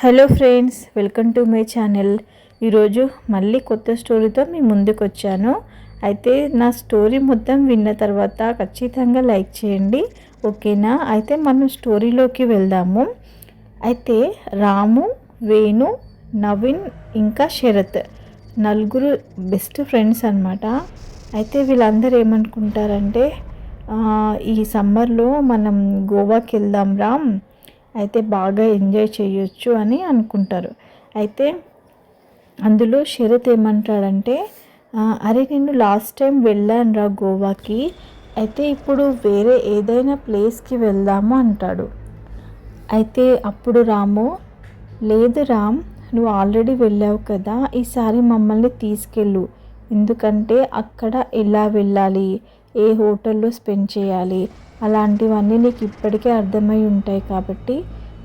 Hello friends, welcome to my channel. ఈరోజు మళ్ళీ కొత్త స్టోరీతో మీ ముందుకు వచ్చాను. అయితే నా స్టోరీ మొత్తం విన్న తర్వాత ఖచ్చితంగా లైక్ చేయండి, ఓకేనా? అయితే మనం స్టోరీలోకి వెళ్దాము. అయితే రాము, వేణు, నవీన్ ఇంకా శరత్ నలుగురు బెస్ట్ ఫ్రెండ్స్ అన్నమాట. అయితే వీళ్ళందరూ ఏమనుకుంటారంటే ఈ సమ్మర్లో మనం గోవాకి వెళ్దాం రామ్, అయితే బాగా ఎంజాయ్ చేయొచ్చు అని అనుకుంటారు. అయితే అందులో శరత్ ఏమంటాడంటే అరే నేను లాస్ట్ టైం వెళ్ళాను రా గోవాకి, అయితే ఇప్పుడు వేరే ఏదైనా ప్లేస్కి వెళ్దాము అంటాడు. అయితే అప్పుడు రాము, లేదు రామ్, నువ్వు ఆల్రెడీ వెళ్ళావు కదా, ఈసారి మమ్మల్ని తీసుకెళ్ళు. ఎందుకంటే అక్కడ ఎలా వెళ్ళాలి, ఏ హోటల్లో స్పెండ్ చేయాలి, అలాంటివన్నీ నీకు ఇప్పటికే అర్థమై ఉంటాయి కాబట్టి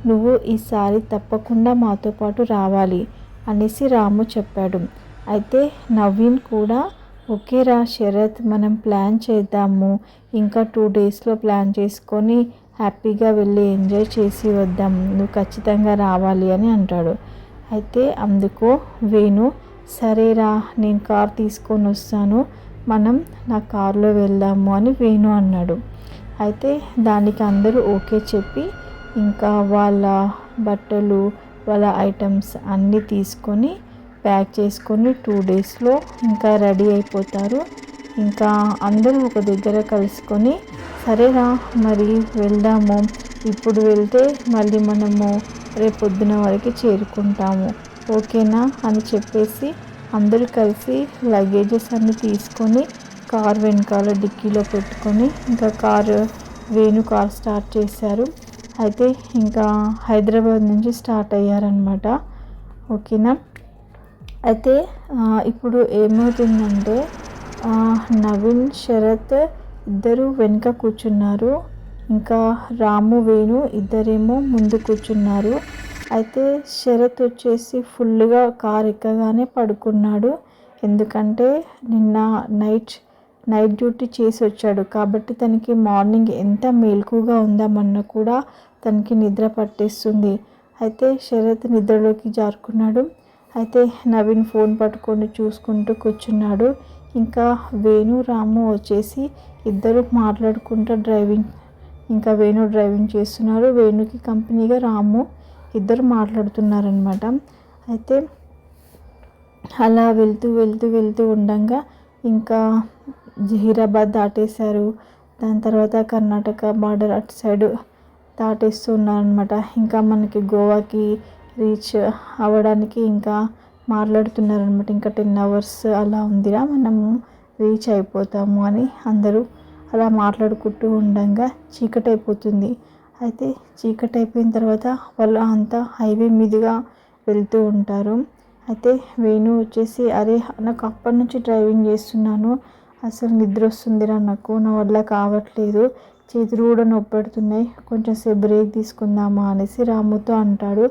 నువ్వు ఈసారి తప్పకుండా మాతో పాటు రావాలి అనేసి రాము చెప్పాడు. అయితే నవీన్ కూడా ఓకే రా శరత్, మనం ప్లాన్ చేద్దాము, ఇంకా 2 డేస్లో ప్లాన్ చేసుకొని హ్యాపీగా వెళ్ళి ఎంజాయ్ చేసి వద్దాం, నువ్వు ఖచ్చితంగా రావాలి అని అంటాడు. అయితే అందుకో వేణు, సరేరా నేను కార్ తీసుకొని వస్తాను, మనం నా కార్లో వెళ్దాము అని వేణు అన్నాడు. అయితే దానికి అందరూ ఓకే చెప్పి ఇంకా వాళ్ళ బట్టలు, వాళ్ళ ఐటమ్స్ అన్నీ తీసుకొని ప్యాక్ చేసుకొని 2 డేస్లో ఇంకా రెడీ అయిపోతారు. ఇంకా అందరూ ఒక దగ్గర కలుసుకొని సరేరా మరి వెళ్దాము, ఇప్పుడు వెళ్తే మళ్ళీ మనము రేపొద్దున వరకు చేరుకుంటాము, ఓకేనా అని చెప్పేసి అందరూ కలిసి లగేజెస్ అన్నీ తీసుకొని కార్ వెనకాల డిక్కీలో పెట్టుకొని ఇంకా వేణు కార్ స్టార్ట్ చేశారు. అయితే ఇంకా హైదరాబాద్ నుంచి స్టార్ట్ అయ్యారనమాట, ఓకేనా? అయితే ఇప్పుడు ఏమవుతుందంటే నవీన్, శరత్ ఇద్దరు వెనుక కూర్చున్నారు, ఇంకా రాము, వేణు ఇద్దరేమో ముందు కూర్చున్నారు. అయితే శరత్ వచ్చేసి ఫుల్గా కార్ ఎక్కగానే పడుకున్నాడు. ఎందుకంటే నిన్న నైట్ డ్యూటీ చేసి వచ్చాడు కాబట్టి తనకి మార్నింగ్ ఎంత మేల్కుగా ఉందామన్నా కూడా తనకి నిద్ర పట్టేస్తుంది. అయితే శరత్ నిద్రలోకి జారుకున్నాడు. అయితే నవీన్ ఫోన్ పట్టుకొని చూసుకుంటూ కూర్చున్నాడు. ఇంకా వేణు, రాము వచ్చేసి ఇద్దరు మాట్లాడుకుంటూ ఇంకా వేణు డ్రైవింగ్ చేస్తున్నారు, వేణుకి కంపెనీగా రాము ఇద్దరు మాట్లాడుతున్నారనమాట. అయితే అలా వెళ్తూ ఉండగా ఇంకా జహీరాబాద్ దాటేశారు. దాని తర్వాత కర్ణాటక బార్డర్ అటు సైడ్ దాటేస్తూ ఉన్నారనమాట. ఇంకా మనకి గోవాకి రీచ్ అవ్వడానికి ఇంకా మాట్లాడుతున్నారనమాట. ఇంకా 10 hours అలా ఉందిరా, మనము రీచ్ అయిపోతాము అని అందరూ అలా మాట్లాడుకుంటూ ఉండగా చీకటి అయిపోతుంది. అయితే చీకటి అయిపోయిన తర్వాత వాళ్ళు అంతా హైవే మీదుగా వెళ్తూ ఉంటారు. అయితే వేణు వచ్చేసి అరే నాకు అప్పటి నుంచి డ్రైవింగ్ చేస్తున్నాను, అసలు నిద్ర వస్తుందిరా నాకు, నా వల్ల కావట్లేదు, చేతులు కూడా నొప్పి పెడుతున్నాయి, కొంచెం సేపు బ్రేక్ తీసుకుందామా అనేసి రాముతో అంటాడు.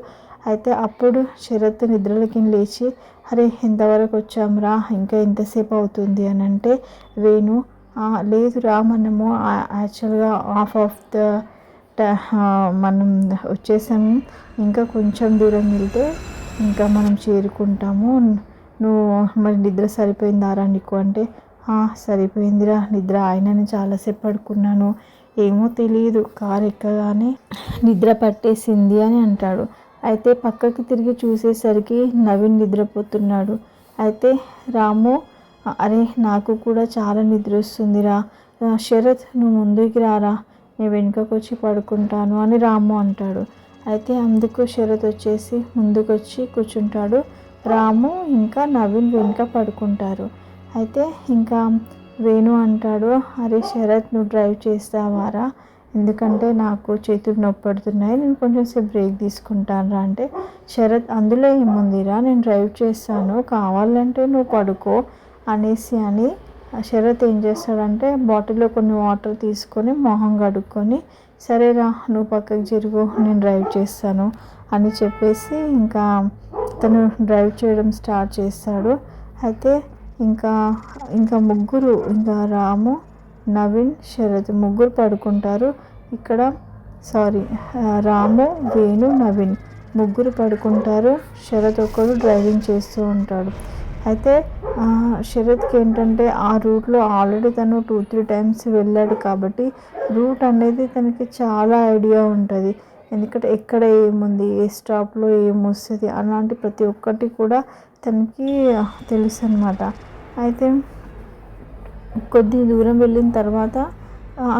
అయితే అప్పుడు శరత్ నిద్రలకి లేచి అరే ఎంతవరకు వచ్చాంరా, ఇంకా ఎంతసేపు అవుతుంది అని అంటే వేణు లేదురా, మనము యాక్చువల్గా మనం వచ్చేసాము, ఇంకా కొంచెం దూరం వెళ్తే ఇంకా మనం చేరుకుంటాము, నువ్వు మరి నిద్ర సరిపోయిందారా నీకు అంటే సరిపోయిందిరా నిద్ర, ఆయనని చాలాసేపు పడుకున్నాను, ఏమో తెలియదు కారు ఎక్కగానే నిద్ర పట్టేసింది అని అంటాడు. అయితే పక్కకి తిరిగి చూసేసరికి నవీన్ నిద్రపోతున్నాడు. అయితే రాము అరే నాకు కూడా చాలా నిద్ర వస్తుందిరా, శరత్ నువ్వు ముందుకి రారా, నేను వెనుకకు వచ్చి పడుకుంటాను అని రాము అంటాడు. అయితే అందుకు శరత్ వచ్చేసి ముందుకు వచ్చి కూర్చుంటాడు, రాము ఇంకా నవీన్ వెనుక పడుకుంటారు. అయితే ఇంకా వేణు అంటాడు, అరే శరత్ నువ్వు డ్రైవ్ చేస్తావారా, ఎందుకంటే నాకు చేతులు నొప్పి పడుతున్నాయి, నేను కొంచెం సేపు బ్రేక్ తీసుకుంటాను రా అంటే శరత్ అందులో ఏముందిరా, నేను డ్రైవ్ చేస్తాను, కావాలంటే నువ్వు పడుకో అనేసి అని శరత్ ఏం చేస్తాడంటే బాటిల్లో కొన్ని వాటర్ తీసుకొని మొహం కడుక్కొని సరేరా నువ్వు పక్కకు జరుగు, నేను డ్రైవ్ చేస్తాను అని చెప్పేసి ఇంకా తను డ్రైవ్ చేయడం స్టార్ట్ చేస్తాడు. అయితే ఇంకా ముగ్గురు, ఇంకా రాము, నవీన్, శరత్ ముగ్గురు పడుకుంటారు. ఇక్కడ రాము, వేణు, నవీన్ ముగ్గురు పడుకుంటారు. శరత్ ఒక్కడు డ్రైవింగ్ చేస్తూ ఉంటాడు. అయితే శరత్కి ఏంటంటే ఆ రూట్లో ఆల్రెడీ తను 2-3 టైమ్స్ వెళ్ళాడు కాబట్టి రూట్ అనేది తనకి చాలా ఐడియా ఉంటుంది. ఎందుకంటే ఎక్కడ ఏముంది, ఏ స్టాప్లో ఏమొస్తుంది అలాంటి ప్రతి ఒక్కటి కూడా తనకి తెలుసు అన్నమాట. అయితే కొద్ది దూరం వెళ్ళిన తర్వాత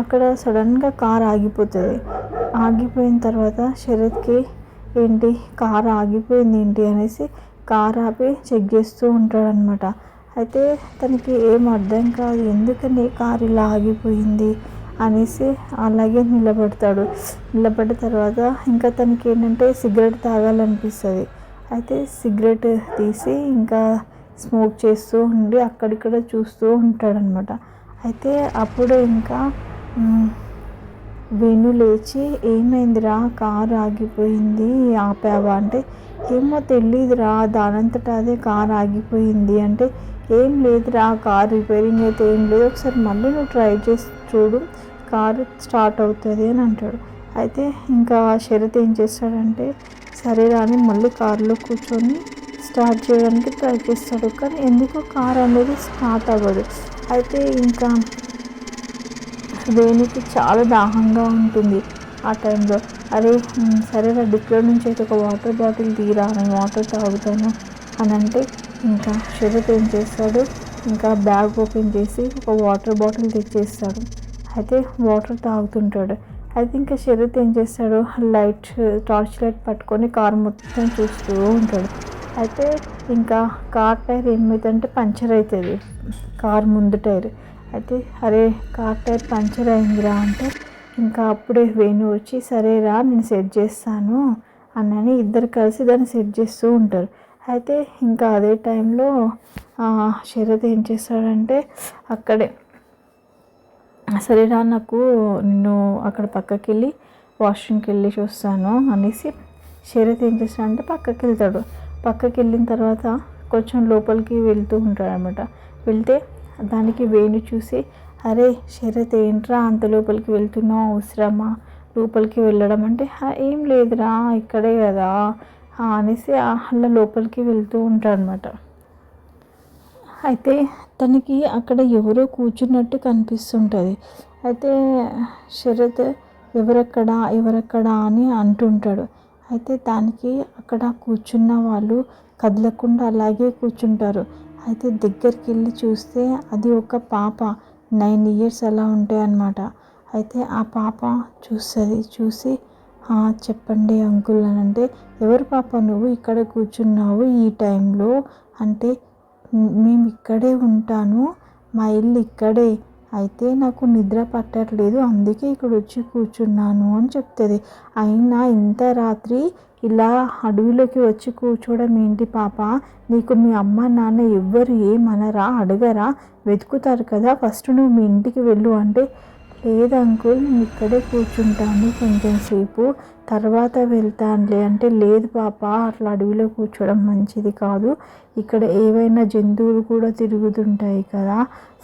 అక్కడ సడన్గా కార్ ఆగిపోతుంది. ఆగిపోయిన తర్వాత శరత్కి ఏంటి కార్ ఆగిపోయింది ఏంటి అనేసి కార్ ఆపి చెక్ చేస్తూ ఉంటాడనమాట. అయితే తనకి ఏం అర్థం కాదు, ఎందుకని కార్ ఇలా ఆగిపోయింది అనేసి అలాగే నిలబడతాడు. నిలబడిన తర్వాత ఇంకా తనకి ఏంటంటే సిగరెట్ తాగాలనిపిస్తుంది. అయితే సిగరెట్ తీసి ఇంకా స్మోక్ చేస్తూ ఉండి అక్కడిక్కడ చూస్తూ ఉంటాడనమాట. అయితే అప్పుడు ఇంకా వేణు లేచి, ఏమైందిరా కారు ఆగిపోయింది ఆపావా అంటే, ఏమో తెలీదురా దానంతటా అదే కారు ఆగిపోయింది అంటే, ఏం లేదురా కారు రిపేరింగ్ అయితే ఏం లేదు, ఒకసారి మళ్ళీ నువ్వు ట్రై చేసి చూడు కారు స్టార్ట్ అవుతుంది అని అంటాడు. అయితే ఇంకా శరత్ ఏం చేస్తాడంటే సరేరా అని మళ్ళీ కారులో కూర్చొని స్టార్ట్ చేయడానికి ట్రై చేస్తాడు. కానీ ఎందుకో కార్ అనేది స్టార్ట్ అవ్వదు. అయితే ఇంకా వేణుకి చాలా దాహంగా ఉంటుంది ఆ టైంలో. అరే సరేరా డిక్కీ నుంచి అయితే ఒక వాటర్ బాటిల్ తీరా, నేను వాటర్ తాగుతాను అని అంటే ఇంకా శరత్ ఏం చేస్తాడు, ఇంకా బ్యాగ్ ఓపెన్ చేసి ఒక వాటర్ బాటిల్ తెచ్చేస్తాడు. అయితే వాటర్ తాగుతుంటాడు. అయితే ఇంకా శరత్ ఏం చేస్తాడు, టార్చ్ లైట్ పట్టుకొని కారు మొత్తం చూస్తూ ఉంటాడు. అయితే ఇంకా కార్ టైర్ ఏమవుతుందంటే పంచర్ అవుతుంది, కారు ముందు టైర్. అయితే అరే కార్ టైర్ పంచర్ అయిందిరా అంటే ఇంకా అప్పుడే వేణు వచ్చి సరేరా నేను సెట్ చేస్తాను అని ఇద్దరు కలిసి దాన్ని సెట్ చేస్తూ ఉంటారు. అయితే ఇంకా అదే టైంలో శరత్ ఏం చేస్తాడంటే అక్కడే సరేరా నాకు నిన్ను అక్కడ పక్కకి వెళ్ళి వాష్రూమ్కి వెళ్ళేసి వస్తాను అనేసి శరత్ ఏం చేస్తాడంటే పక్కకి వెళ్తాడు. పక్కకి వెళ్ళిన తర్వాత కొంచెం లోపలికి వెళ్తూ ఉంటాడు అనమాట. వెళ్తే దానికి వేణు చూసి, అరే శరత్ ఏంట్రా అంత లోపలికి వెళ్తున్నావు, అవసరమా లోపలికి వెళ్ళడం అంటే, ఏం లేదురా ఇక్కడే కదా అనేసి అలా లోపలికి వెళ్తూ ఉంటాడనమాట. అయితే తనకి అక్కడ ఎవరో కూర్చున్నట్టు కనిపిస్తుంటుంది. అయితే శరత్ ఎవరెక్కడా అని అంటుంటాడు. అయితే దానికి అక్కడ కూర్చున్న వాళ్ళు కదలకుండా అలాగే కూర్చుంటారు. అయితే దగ్గరికి వెళ్ళి చూస్తే అది ఒక పాప, 9 years అలా ఉంటాయి అన్నమాట. అయితే ఆ పాప చూసి చెప్పండి అంకుల్ అని అంటే, ఎవరు పాప నువ్వు ఇక్కడ కూర్చున్నావు ఈ టైంలో అంటే, మేము ఇక్కడే ఉంటాను, మా ఇల్లు ఇక్కడే, అయితే నాకు నిద్ర పట్టట్లేదు అందుకే ఇక్కడ వచ్చి కూర్చున్నాను అని చెప్తుంది. అయినా ఇంత రాత్రి ఇలా అడవిలోకి వచ్చి కూర్చోవడం ఏంటి పాప, నీకు మీ అమ్మ నాన్న ఎవ్వరు ఏమనరా, అడగరా, వెతుకుతారు కదా, ఫస్ట్ నువ్వు మీ ఇంటికి వెళ్ళు అంటే, లేదు అంకుల్ నేను ఇక్కడే కూర్చుంటాను కొంచెం సేపు తర్వాత వెళ్తానులే అంటే, లేదు పాప అట్లా అడవిలో కూర్చోవడం మంచిది కాదు, ఇక్కడ ఏవైనా జంతువులు కూడా తిరుగుతుంటాయి కదా,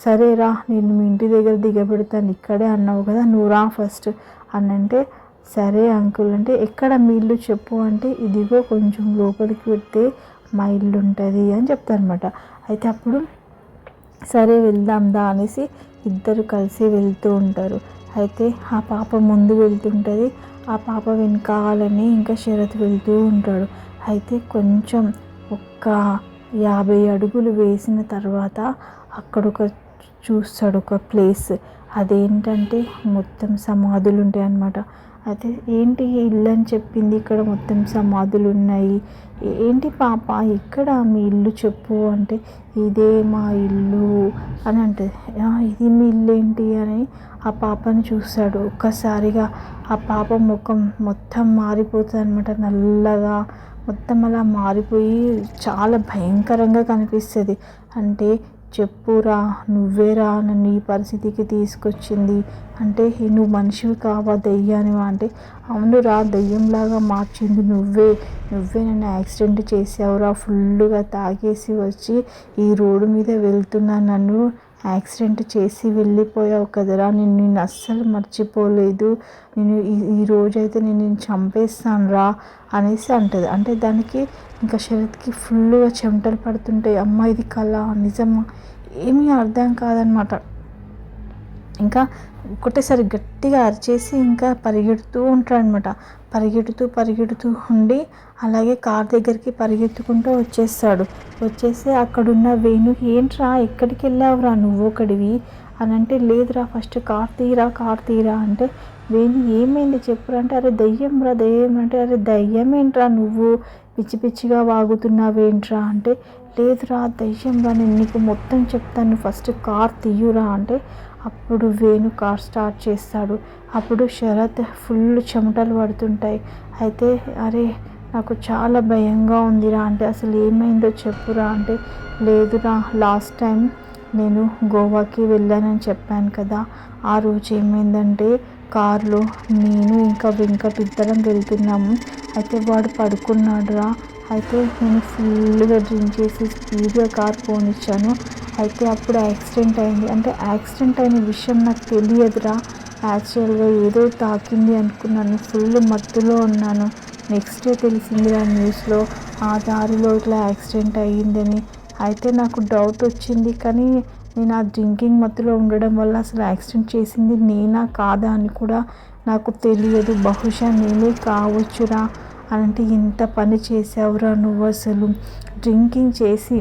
సరేరా నేను మీ ఇంటి దగ్గర దిగబెడతాను ఇక్కడే అన్నావు కదా, నువ్వు రా ఫస్ట్ అని అంటే, సరే అంకుల్ అంటే, ఎక్కడ మీ ఇల్లు చెప్పు అంటే, ఇదిగో కొంచెం లోపలికి వెళ్తే మా ఇల్లు ఉంటుంది అని చెప్తారనమాట. అయితే అప్పుడు సరే వెళ్దాం దా అనేసి ఇద్దరు కలిసి వెళ్తూ ఉంటారు. అయితే ఆ పాప ముందు వెళ్తుంటుంది, ఆ పాప వెనకాలనే ఇంకా శరత్ వెళ్తూ ఉంటాడు. అయితే కొంచెం ఒక్క 50 అడుగులు వేసిన తర్వాత అక్కడ చూస్తాడు ఒక ప్లేస్, అదేంటంటే మొత్తం సమాధులు ఉంటాయి అన్నమాట. అయితే ఏంటి ఇల్లు అని చెప్పింది, ఇక్కడ మొత్తం సమాధులు ఉన్నాయి, ఏంటి పాప ఎక్కడ మీ ఇల్లు చెప్పు అంటే, ఇదే మా ఇల్లు అని అంటది. ఇది మీ ఇల్లు ఏంటి అని ఆ పాపని చూస్తాడు. ఒక్కసారిగా ఆ పాప ముఖం మొత్తం మారిపోతుంది అనమాట, నల్లగా మొత్తం అలా మారిపోయి చాలా భయంకరంగా కనిపిస్తుంది. అంటే చెప్పురా నువ్వేరా నన్ను ఈ పరిస్థితికి తీసుకొచ్చింది అంటే, నువ్వు మనిషివి కావా దెయ్యానివా అంటే, అవునురా దెయ్యంలాగా మార్చింది నువ్వే నన్ను యాక్సిడెంట్ చేసావురా, ఫుల్గా తాగేసి వచ్చి ఈ రోడ్డు మీద వెళ్తున్నా నన్ను యాక్సిడెంట్ చేసి వెళ్ళిపోయావు కదరా, నేను అస్సలు మర్చిపోలేదు, నేను ఈ రోజైతే నేను చంపేస్తాను రా అనేసి అంటుంది. అంటే దానికి ఇంకా శరత్కి ఫుల్గా చెమటలు పడుతుంటాయి. అమ్మ ఇది కళ నిజమా ఏమీ అర్థం కాదనమాట. ఇంకా ఒకటేసారి గట్టిగా అరిచేసి ఇంకా పరిగెడుతూ ఉంటాడనమాట. పరిగెడుతూ ఉండి అలాగే కార్ దగ్గరికి పరిగెత్తుకుంటూ వచ్చేసి అక్కడున్న వేణు, ఏంట్రా ఎక్కడికి వెళ్ళావురా నువ్వు ఒకడివి అని అంటే, లేదురా ఫస్ట్ కార్ తీరా అంటే, వేణు ఏమైంది చెప్పురా అంటే, అరే దయ్యం అంటే, అరే దయ్యం ఏంట్రా నువ్వు పిచ్చిగా వాగుతున్నావేంట్రా అంటే, లేదురా దయ్యం నేను నీకు మొత్తం చెప్తాను, ఫస్ట్ కార్ తీయురా అంటే, అప్పుడు వేణు కార్ స్టార్ట్ చేస్తాడు. అప్పుడు శరత్ ఫుల్ చెమటలు పడుతుంటాయి. అయితే అరే నాకు చాలా భయంగా ఉందిరా అంటే, అసలు ఏమైందో చెప్పురా అంటే, లేదురా లాస్ట్ టైం నేను గోవాకి వెళ్ళానని చెప్పాను కదా, ఆ రోజు ఏమైందంటే కారులో నేను ఇంకా వెంకట్ ఇద్దరం వెళ్తున్నాము. అయితే వాడు పడుకున్నాడురా. అయితే నేను ఫుల్గా డ్రింక్ చేసి స్పీడ్గా కార్ పోనిచ్చాను. అయితే అప్పుడు యాక్సిడెంట్ అయింది. అంటే యాక్సిడెంట్ అయిన విషయం నాకు తెలియదురా, యాక్చువల్గా ఏదో తాకింది అనుకున్నాను, ఫుల్ మత్తులో ఉన్నాను. నెక్స్ట్ డే తెలిసిందిరా న్యూస్లో ఆ దారిలో ఇట్లా యాక్సిడెంట్ అయ్యిందని. అయితే నాకు డౌట్ వచ్చింది, కానీ నేను ఆ డ్రింకింగ్ మత్తులో ఉండడం వల్ల అసలు యాక్సిడెంట్ చేసింది నేనా కాదా అని కూడా నాకు తెలియదు, బహుశా నేనే కావచ్చురా అంటే, ఇంత పని చేసావురా నువ్వు, అసలు డ్రింకింగ్ చేసి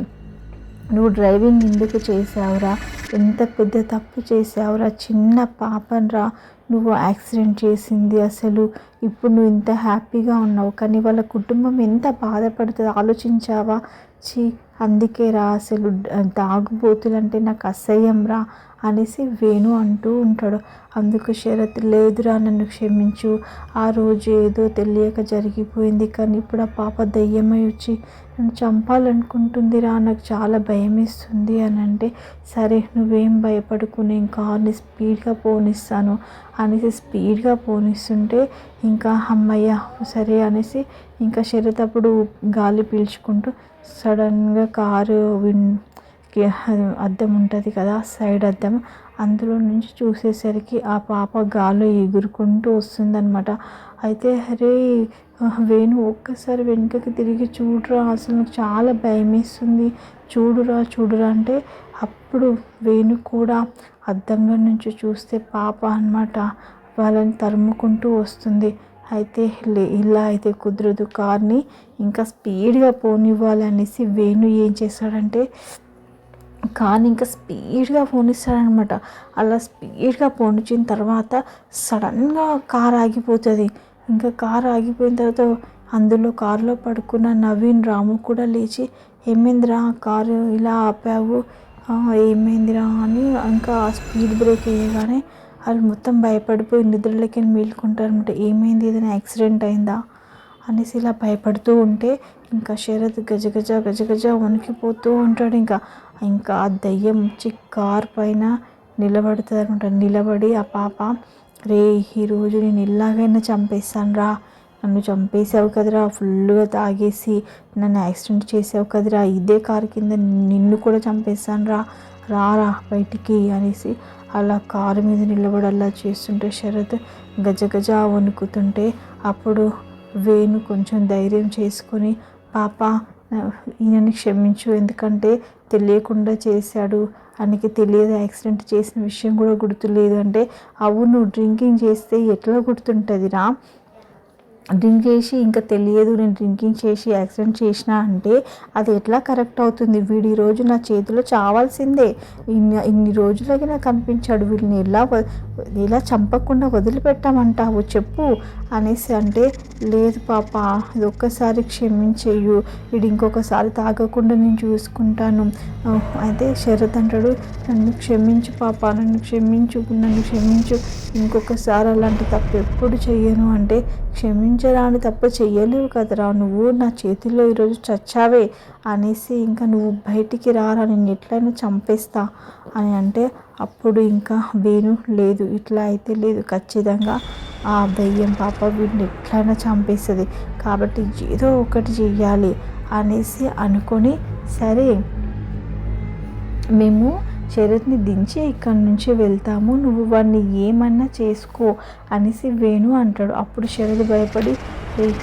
నువ్వు డ్రైవింగ్ ఎందుకు చేసావురా, ఎంత పెద్ద తప్పు చేసావురా, చిన్న పాపనరా నువ్వు యాక్సిడెంట్ చేసింది. అసలు ఇప్పుడు నువ్వు ఇంత హ్యాపీగా ఉన్నావు, కానీ వాళ్ళ కుటుంబం ఎంత బాధపడుతుందో ఆలోచించావా? అందుకే రా అసలు తాగుబోతులు అంటే నాకు అసహ్యం రా అనేసి వేణు అంటూ ఉంటాడు. అందుకు శరత్, లేదురా నన్ను క్షమించు, ఆ రోజు ఏదో తెలియక జరిగిపోయింది, కానీ ఇప్పుడు ఆ పాప దయ్యమై వచ్చి నన్ను చంపాలనుకుంటుందిరా, నాకు చాలా భయం వేస్తుంది అని అంటే, సరే నువ్వేం భయపడుకు, నేను కార్ని స్పీడ్గా పోనిస్తాను అనేసి స్పీడ్గా పోనిస్తుంటే, ఇంకా అమ్మయ్య సరే అనేసి ఇంకా శరత్ అప్పుడు గాలి పీల్చుకుంటూ సడన్గా కారు అద్దం ఉంటుంది కదా, సైడ్ అద్దం, అందులో నుంచి చూసేసరికి ఆ పాప గాల్లో ఎగురుకుంటూ వస్తుందన్నమాట. అయితే అరే వేణు ఒక్కసారి వెనుకకి తిరిగి చూడరా, అసలు నాకు చాలా భయం వేస్తుంది, చూడురా అంటే, అప్పుడు వేణు కూడా అద్దంలో నుంచి చూస్తే పాప అన్నమాట వాళ్ళని తరుముకుంటూ వస్తుంది. అయితే ఇలా అయితే కుదరదు, కార్ని ఇంకా స్పీడ్గా పోనివ్వాలనేసి వేణు ఏం చేస్తాడంటే కార్ని ఇంకా స్పీడ్గా పోనిస్తాడనమాట. అలా స్పీడ్గా పోనిచ్చిన తర్వాత సడన్గా కార్ ఆగిపోతుంది. ఇంకా కార్ ఆగిపోయిన తర్వాత అందులో కారులో పడుకున్న నవీన్, రాము కూడా లేచి, ఏమైందిరా కారు ఇలా ఆపావు, ఏమైందిరా అని ఇంకా స్పీడ్ బ్రేక్ వేయగానే వాళ్ళు మొత్తం భయపడిపోయి నిద్రలోకి మేలుకుంటారనమాట. ఏమైంది, ఏదైనా యాక్సిడెంట్ అయిందా అనేసి ఇలా భయపడుతూ ఉంటే ఇంకా శరత్ గజగజ వణికిపోతూ ఉంటాడు. ఇంకా ఆ దయ్యం వచ్చి కార్ పైన నిలబడుతుంది అనమాట. నిలబడి ఆ పాప, రే ఈరోజు నేను ఎలాగైనా చంపేస్తాను రా, నన్ను చంపేసావు కదరా, ఫుల్గా తాగేసి నన్ను యాక్సిడెంట్ చేసావు కదరా, ఇదే కారు కింద నిన్ను కూడా చంపేస్తాను రారా బయటికి అనేసి అలా కారు మీద నిలబడి అలా చేస్తుంటే శరత్ గజగజ వణుకుతుంటే, అప్పుడు వేణు కొంచెం ధైర్యం చేసుకొని, పాప ఈయనని క్షమించు, ఎందుకంటే తెలియకుండా చేశాడు, ఆయనకి తెలియదు, యాక్సిడెంట్ చేసిన విషయం కూడా గుర్తులేదు అంటే, అవును డ్రింకింగ్ చేస్తే ఎట్లా గుర్తుంటుందిరా, డ్రింక్ చేసి ఇంకా తెలియదు నేను డ్రింకింగ్ చేసి యాక్సిడెంట్ చేసిన అంటే అది ఎట్లా కరెక్ట్ అవుతుంది, వీడు ఈరోజు నా చేతిలో చావాల్సిందే, ఇన్ని రోజులకి నాకు కనిపించాడు, వీడిని ఎలా చంపకుండా వదిలిపెట్టామంటావు చెప్పు అనేసి అంటే, లేదు పాప ఇది ఒక్కసారి క్షమించేయు, వీడు ఇంకొకసారి తాగకుండా నేను చూసుకుంటాను. అయితే శరత్ అంటాడు, నన్ను క్షమించు పాప, నన్ను క్షమించు, ఇంకొకసారి అలాంటి తప్పు ఎప్పుడు చెయ్యను అంటే, క్షమించరాని తప్పు చెయ్యలేవు కదరా, నువ్వు నా చేతిలో ఈరోజు చచ్చావే అనేసి ఇంకా నువ్వు బయటికి రారా, నేను ఎట్లయినా చంపేస్తా అని అంటే, అప్పుడు ఇంకా వేణు, లేదు ఇట్లా అయితే లేదు, ఖచ్చితంగా ఆ దయ్యం పాప వీడిని ఎట్లయినా చంపేస్తుంది, కాబట్టి ఏదో ఒకటి చెయ్యాలి అనేసి అనుకొని, సరే మేము శరత్ని దించి ఇక్కడి నుంచి వెళ్తాము, నువ్వు వాడిని ఏమన్నా చేసుకో అనేసి వేణు అంటాడు. అప్పుడు శరత్ భయపడి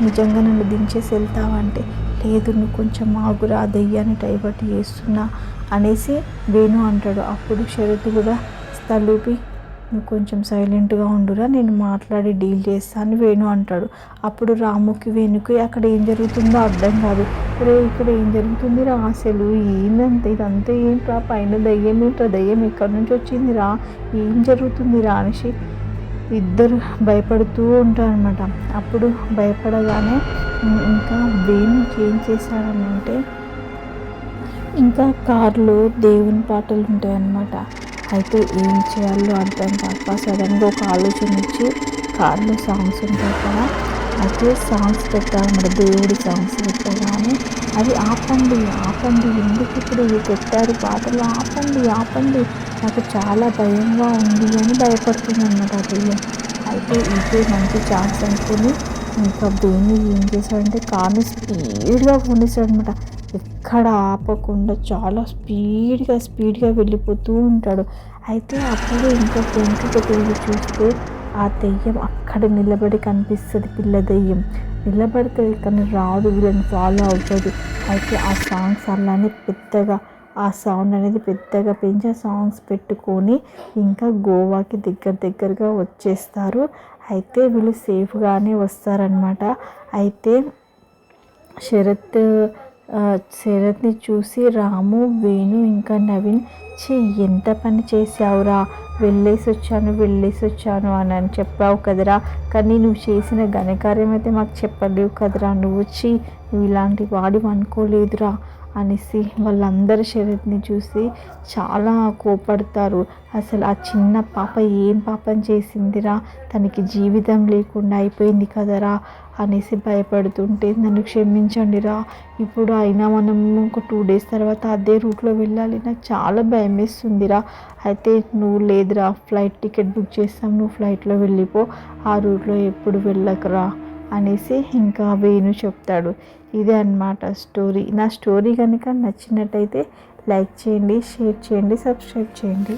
నిజంగా నన్ను దించేసి వెళ్తావంటే, లేదు నువ్వు కొంచెం ఆగురా, దెయ్యాన్ని డైవర్ట్ చేస్తున్నా అనేసి వేణు అంటాడు. అప్పుడు శరత్ కూడా తలూపి నువ్వు కొంచెం సైలెంట్గా ఉండురా, నేను మాట్లాడి డీల్ చేస్తాను వేణు అంటాడు. అప్పుడు రాముకి వేణుకి అక్కడ ఏం జరుగుతుందో అర్థం కాదు. రే ఇక్కడ ఏం జరుగుతుంది రా, అసలు ఏందంటే ఇదంతా ఏంట్రా, పైన దయ్యం ఏంట్రా, దయ్యం ఎక్కడి నుంచి వచ్చింది రా, ఏం జరుగుతుంది రా అనేసి ఇద్దరు భయపడుతూ ఉంటారు అనమాట. అప్పుడు భయపడగానే ఇంకా వేణు ఏం చేశాడనంటే, ఇంకా కారులో దేవుని పాటలు ఉంటాయన్నమాట. అయితే ఏం చేయాలో అర్థం కాక సడన్గా ఒక ఆలోచన వచ్చి కార్లో సాంగ్స్ ఉంటాయి కదా, అయితే సాంగ్స్ పెట్టాలన్నమాట. దేవుడి సాంగ్స్ పెట్టగానే అది ఆపండి ఆపండి, ఎందుకు ఇప్పుడు ఇవి పెట్టారు పాటలు, ఆపండి ఆపండి, నాకు చాలా భయంగా ఉంది అని భయపడుతుంది అన్నమాట ఆ దెయ్యం. అయితే ఇదే మంచి ఛాన్స్ అనుకుని ఇంకా దేన్ని ఏం చేశాడంటే కార్ని స్పీడ్గా పోనిస్తాడు అనమాట. ఎక్కడ ఆపకుండా చాలా స్పీడ్గా వెళ్ళిపోతూ ఉంటాడు. అయితే అప్పుడు ఇంకా వెంట్రుక తిరిగి చూస్తే ఆ దెయ్యం అక్కడ నిలబడి కనిపిస్తుంది. పిల్ల దెయ్యం నిలబడితే కానీ రాదు, వీళ్ళని ఫాలో అవుతుంది. అయితే ఆ సాంగ్స్ అలానే పెద్దగా, ఆ సౌండ్ అనేది పెద్దగా పెంచి ఆ సాంగ్స్ పెట్టుకొని ఇంకా గోవాకి దగ్గరగా వచ్చేస్తారు. అయితే వీళ్ళు సేఫ్గానే వస్తారనమాట. అయితే శరత్ని చూసి రాము, వేణు ఇంకా నవీన్, ఎంత పని చేసావురా, వెళ్ళేసి వచ్చాను అని చెప్పావు కదరా, కానీ నువ్వు చేసిన ఘనకార్యం అయితే మాకు చెప్పలేవు కదరా, నువ్వు ఇలాంటి వాడి అనుకోలేదురా అనేసి వాళ్ళందరూ శరత్ని చూసి చాలా కోపడతారు. అసలు ఆ చిన్న పాప ఏం పాపం చేసిందిరా, తనకి జీవితం లేకుండా అయిపోయింది కదరా అనేసి భయపడుతుంటే, నన్ను క్షమించండిరా, ఇప్పుడు అయినా మనం ఒక 2 days తర్వాత అదే రూట్లో వెళ్ళాలి, నాకు చాలా భయం వేస్తుందిరా. అయితే నువ్వు లేదురా, ఫ్లైట్ టికెట్ బుక్ చేస్తాం, నువ్వు ఫ్లైట్లో వెళ్ళిపో, ఆ రూట్లో ఎప్పుడు వెళ్ళకరా అనేసి ఇంకా వేణు చెప్తాడు. ఇదే అన్నమాట స్టోరీ. నా స్టోరీ కనుక నచ్చినట్టయితే లైక్ చేయండి, షేర్ చేయండి, సబ్స్క్రైబ్ చేయండి.